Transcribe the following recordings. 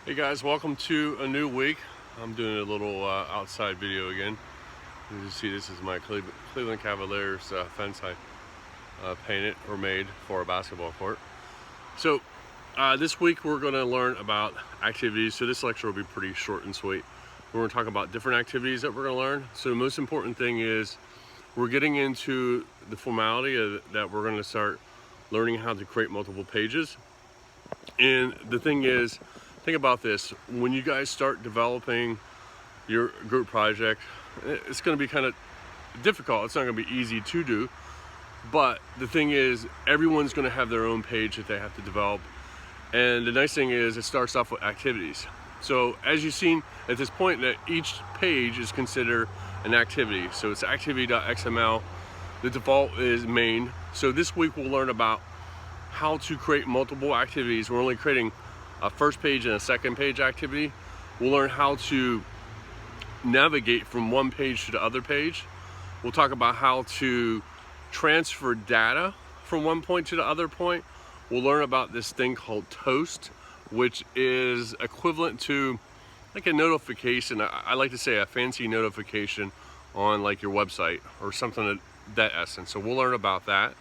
Hey guys, welcome to a new week. I'm doing a little outside video again. As you see, this is my Cleveland Cavaliers fence I painted or made for a basketball court. So this week we're going to learn about activities. So this lecture will be pretty short and sweet. We're going to talk about different activities that we're going to learn. So the most important thing is we're getting into the formality that we're going to start learning how to create multiple pages. And the thing is, think about this: when you guys start developing your group project, it's going to be kind of difficult. It's not going to be easy to do, but the thing is, everyone's going to have their own page that they have to develop. And the nice thing is, it starts off with activities. So as you've seen at this point, that each page is considered an activity. So it's activity.xml. The default is main. So this week we'll learn about how to create multiple activities. We're only creating a first page and a second page activity. We'll learn how to navigate from one page to the other page. We'll talk about how to transfer data from one point to the other point. We'll learn about this thing called Toast, which is equivalent to like a notification. I like to say a fancy notification on like your website or something of that essence. So we'll learn about that.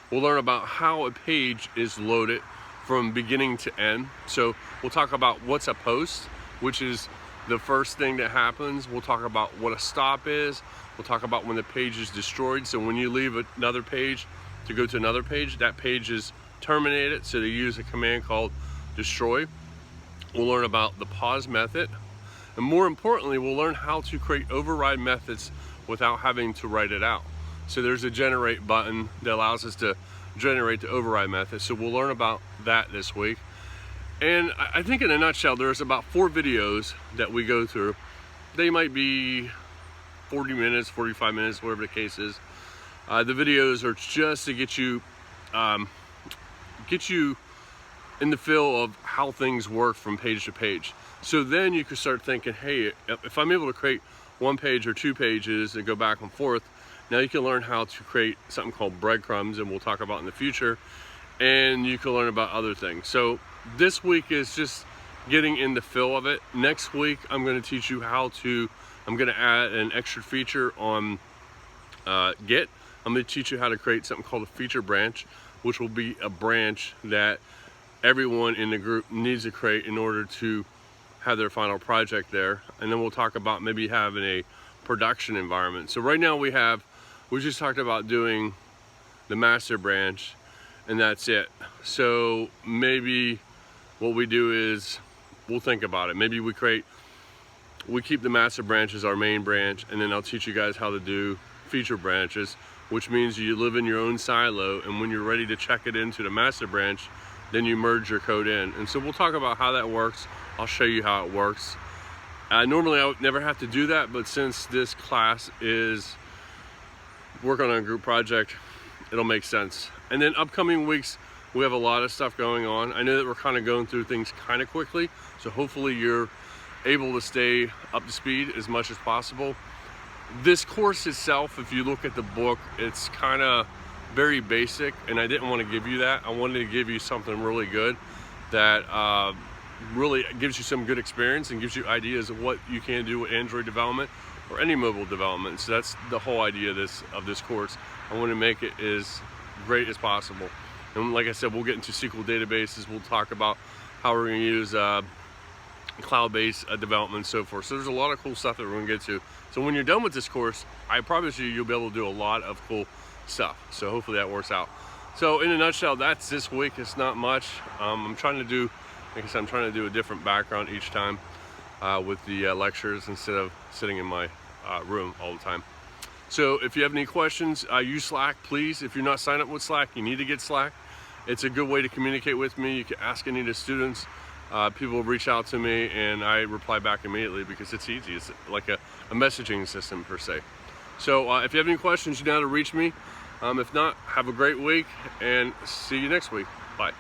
We'll learn about how a page is loaded from beginning to end. So we'll talk about what's a post, which is the first thing that happens. We'll talk about what a stop is. We'll talk about when the page is destroyed. So when you leave another page to go to another page, that page is terminated. So they use a command called destroy. We'll learn about the pause method. And more importantly, we'll learn how to create override methods without having to write it out. So there's a generate button that allows us to generate the override method. So we'll learn about that this week. And I think in a nutshell, there's about 4 videos that we go through. They might be 40 minutes, 45 minutes, whatever the case is. The videos are just to get you in the feel of how things work from page to page. So then you can start thinking, hey, if I'm able to create one page or 2 pages and go back and forth, now you can learn how to create something called breadcrumbs, and we'll talk about in the future, and you can learn about other things. So this week is just getting in the feel of it. Next week, I'm going to teach you I'm going to add an extra feature on Git. I'm going to teach you how to create something called a feature branch, which will be a branch that everyone in the group needs to create in order to have their final project there. And then we'll talk about maybe having a production environment. So right now we just talked about doing the master branch, and that's it. So maybe what we do is we'll think about it. Maybe we keep the master branch as our main branch, and then I'll teach you guys how to do feature branches, which means you live in your own silo, and when you're ready to check it into the master branch, then you merge your code in. And so we'll talk about how that works. I'll show you how it works. Normally I would never have to do that, but since this class is working on a group project, it'll make sense. And then upcoming weeks, we have a lot of stuff going on. I know that we're kind of going through things kind of quickly, so hopefully you're able to stay up to speed as much as possible. This course itself, if you look at the book, it's kind of very basic, and I didn't want to give you that. I wanted to give you something really good that really gives you some good experience and gives you ideas of what you can do with Android development or any mobile development. So that's the whole idea of this course. I want to make it as great as possible. And like I said, we'll get into SQL databases. We'll talk about how we're going to use cloud-based development and so forth. So there's a lot of cool stuff that we're going to get to. So when you're done with this course, I promise you'll be able to do a lot of cool stuff. So hopefully that works out. So in a nutshell, that's this week. It's not much. I'm trying to do, like I said, I'm trying to do a different background each time with the lectures instead of sitting in my room all the time. So if you have any questions, use Slack, please. If you're not signed up with Slack, you need to get Slack. It's a good way to communicate with me. You can ask any of the students. People reach out to me, and I reply back immediately because it's easy. It's like a messaging system per se. So if you have any questions, you know how to reach me. If not, have a great week, and see you next week. Bye.